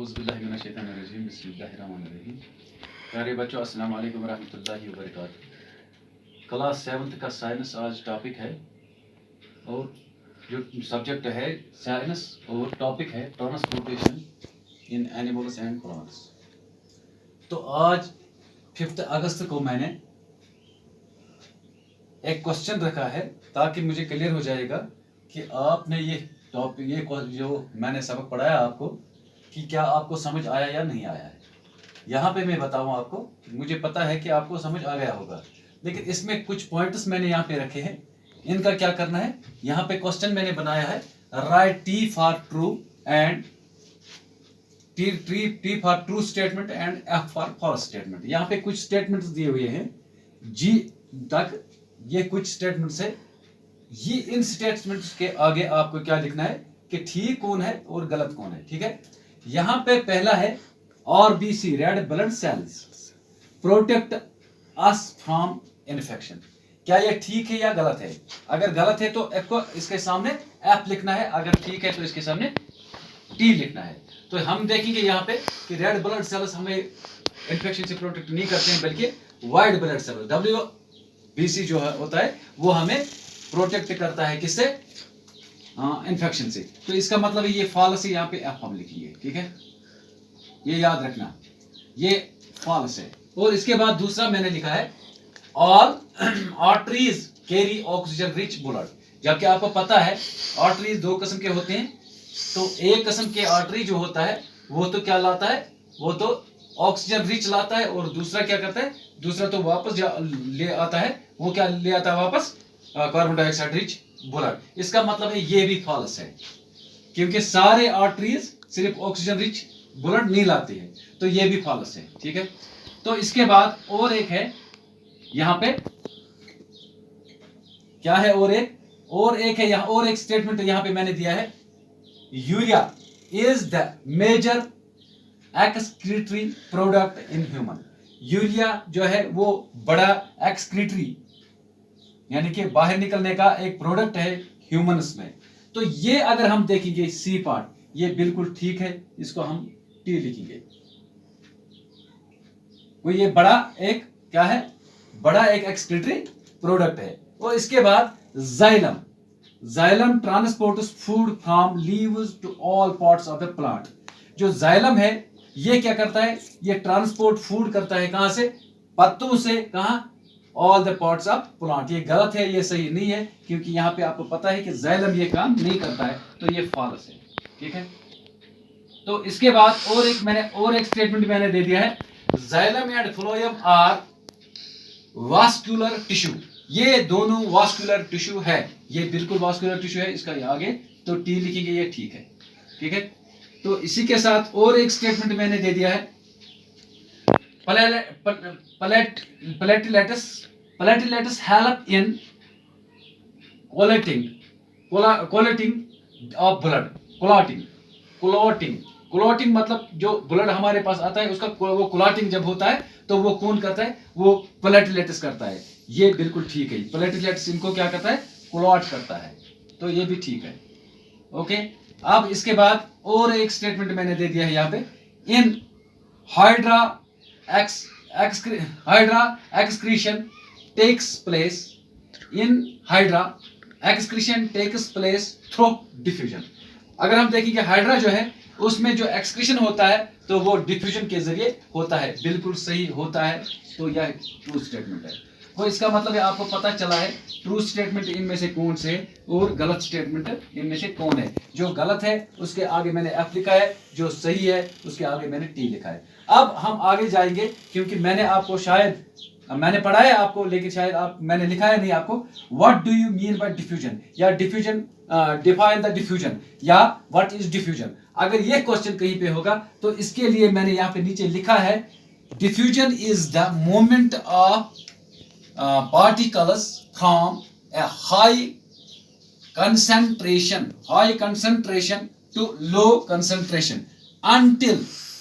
औज़ुबिल्लाहिमिनश्शैतानिर्रजीम बिस्मिल्लाहिर्रहमानिर्रहीम। प्यारे बच्चों, अस्सलाम वालेकुम रहमतुल्लाहि व बरकातुहू। क्लास 7th का साइंस आज टॉपिक है और जो सब्जेक्ट है साइंस और टॉपिक है transportation in animals and plants. तो आज 5 अगस्त को मैंने एक क्वेश्चन रखा है ताकि मुझे क्लियर हो जाएगा कि आपने ये टॉपिक जो मैंने सबक पढ़ाया आपको कि क्या आपको समझ आया या नहीं आया है। यहाँ पे मैं बताऊँ आपको, मुझे पता है कि आपको समझ आ गया होगा, लेकिन इसमें कुछ पॉइंट्स मैंने यहाँ पे रखे हैं, इनका क्या करना है। यहाँ पे क्वेश्चन मैंने बनाया है, right T for true and T for true statement and F for false statement. यहाँ पे कुछ स्टेटमेंट्स दिए हुए हैं जी तक, ये कुछ स्टेटमेंट्स है। ये इन स्टेटमेंट्स के आगे आपको क्या लिखना है कि ठीक कौन है और गलत कौन है। ठीक है, यहाँ पे पहला है RBC red blood cells protect us from infection. क्या ये ठीक है या गलत है? अगर गलत है तो एफ को इसके सामने एफ लिखना है, अगर ठीक है तो इसके सामने टी लिखना है। तो हम देखेंगे यहाँ पे कि रेड ब्लड सेल्स हमें इन्फेक्शन से प्रोटेक्ट नहीं करते हैं, बल्कि वाइट ब्लड सेल्स WBC जो होता है वो हमें प्रोटेक्ट करता है, किससे? इन्फेक्शन से। तो इसका मतलब है ये फॉल्स है, यहाँ पे एफ हम लिखेंगे। ठीक है, ये याद रखना, ये फॉल्स है। और इसके बाद दूसरा मैंने लिखा है all arteries carry oxygen rich blood. जबकि आपको पता है आर्टरीज दो किस्म के होते हैं। तो एक किस्म के आर्टरी जो होता है वो तो क्या लाता है, वो तो ऑक्सीजन रिच लाता है, और दूसरा क्या करता है, दूसरा तो वापस ले आता है, वो क्या ले आता है वापस, कार्बन डाइऑक्साइड रिच ब्लड। इसका मतलब है ये भी फॉल्स है, क्योंकि सारे आर्टरीज सिर्फ ऑक्सीजन रिच ब्लड नहीं लाते हैं, तो ये भी फॉल्स है। ठीक है, तो इसके बाद और एक है यहाँ पे, क्या है, और एक है यहाँ, और एक स्टेटमेंट यहाँ पे मैंने दिया है, urea is the major excretory product in human. Urea जो है वो बड़ा एक्सक्रीटरी यानी कि बाहर निकलने का एक प्रोडक्ट है ह्यूमंस में। तो ये अगर हम देखेंगे सी पार्ट, ये बिल्कुल ठीक है, इसको हम टी लिखेंगे। वो ये बड़ा एक क्या है, बड़ा एक एक्सक्रीटरी प्रोडक्ट है। और इसके बाद xylem transports food from leaves to all parts of the plant. जो जाइलम है ये क्या करता है, ये ट्रांसपोर्ट फूड करता है, कहां से, पत्तों से, कहां, all the parts of plant. ये गलत है, ये सही नहीं है, क्योंकि यहाँ पे आपको पता है कि जाइलम ये काम नहीं करता है, तो ये फॉल्स है। ठीक है, तो इसके बाद और एक स्टेटमेंट मैंने दे दिया है, xylem and phloem are vascular tissue. ये दोनों वास्कुलर टिश्यू है, ये बिल्कुल वास्कुलर टिश्यू है, इसका आगे तो टी लिखेंगे, ये ठीक है। ठीक है, तो इसी के साथ और एक स्टेटमेंट मैंने दे दिया है, platelets help in collating of blood. Clotting मतलब जो ब्लड हमारे पास आता है उसका वो क्लॉटिंग जब होता है तो वो कौन करता है, वो प्लेटलेट्स करता है। ये बिल्कुल ठीक है, प्लेटलेट्स इनको क्या करता है, क्लॉट करता है, तो ये भी ठीक है। ओके, अब इसके बाद और एक स्टेटमेंट मैंने दे दिया है यहाँ पे, in hydra excretion takes place through diffusion. अगर हम देखेंगे हाइड्रा जो है उसमें जो एक्सक्रीशन होता है तो वो डिफ्यूजन के जरिए होता है, बिल्कुल सही होता है। तो यह ट्रू स्टेटमेंट है। तो इसका मतलब है आपको पता चला है ट्रू स्टेटमेंट इनमें से कौन से और गलत स्टेटमेंट इनमें से कौन है। जो गलत है उसके आगे मैंने एफ लिखा है, जो सही है उसके आगे मैंने टी लिखा है। अब हम आगे जाएंगे, क्योंकि मैंने आपको शायद मैंने पढ़ाया आपको, लेकिन शायद मैंने लिखा है नहीं आपको, what do you mean by diffusion, या डिफ्यूजन डिफाइन द डिफ्यूजन, या व्हाट इज डिफ्यूजन। अगर ये क्वेश्चन कहीं पे होगा तो इसके लिए मैंने यहाँ पे नीचे लिखा है, diffusion is the movement of particles from a high concentration to low concentration until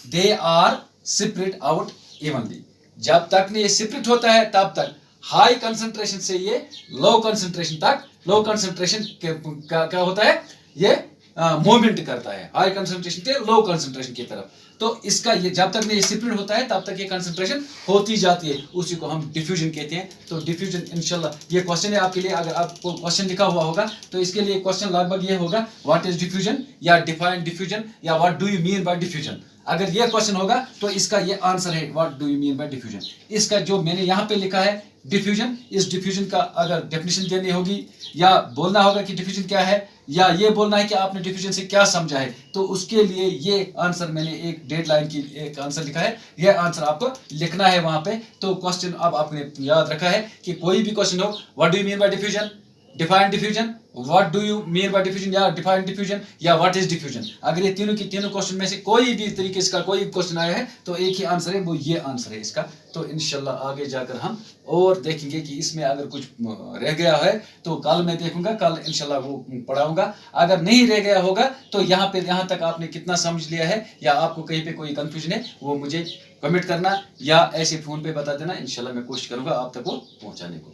they are spread out evenly। जब तक ये स्प्लिट होता है तब तक हाई कंसंट्रेशन से ये लो कंसंट्रेशन तक, लो कंसंट्रेशन क्या होता है, ये मूवमेंट करता है हाई कंसंट्रेशन से लो कंसंट्रेशन की तरफ। तो इसका ये जब तक ये स्प्लिट होता है तब तक ये कंसंट्रेशन होती जाती है, उसी को हम डिफ्यूजन कहते हैं। तो डिफ्यूजन इंशाल्लाह ये क्वेश्चन है आपके लिए, अगर आपको क्वेश्चन लिखा हुआ होगा तो इसके लिए क्वेश्चन लगभग ये होगा, व्हाट इज डिफ्यूजन या डिफाइन डिफ्यूजन या what do you mean by diffusion. अगर ये क्वेश्चन होगा तो इसका ये आंसर है, what do you mean by diffusion. इसका जो मैंने यहाँ पे लिखा है डिफ्यूजन, इस डिफ्यूजन का अगर डेफिनेशन देनी होगी या बोलना होगा कि डिफ्यूजन क्या है, या ये बोलना है कि आपने डिफ्यूजन से क्या समझा है, तो उसके लिए ये आंसर मैंने एक डेडलाइन की एक आंसर लिखा है, ये आंसर आपको लिखना है वहां पे। तो क्वेश्चन अब आपने याद रखा है कि कोई भी क्वेश्चन हो, what do you mean by diffusion, define diffusion, what do you mean by diffusion या डिफाइन डिफ्यूजन या व्हाट इज डिफ्यूजन। अगर ये तीनों की तीनों क्वेश्चन में से कोई भी तरीके से कोई क्वेश्चन आया है तो एक ही आंसर है, वो ये आंसर है इसका। तो इंशाल्लाह आगे जाकर हम और देखेंगे कि इसमें अगर कुछ रह गया है तो कल मैं देखूंगा, कल इंशाल्लाह वो पढ़ाऊंगा। अगर नहीं रह गया होगा तो यहाँ तक आपने कितना समझ लिया है या आपको कहीं पे कोई कंफ्यूजन है वो मुझे कमेंट करना या ऐसे फोन पे बता देना, इंशाल्लाह मैं कोशिश करूंगा आप तक वो पहुंचाने को।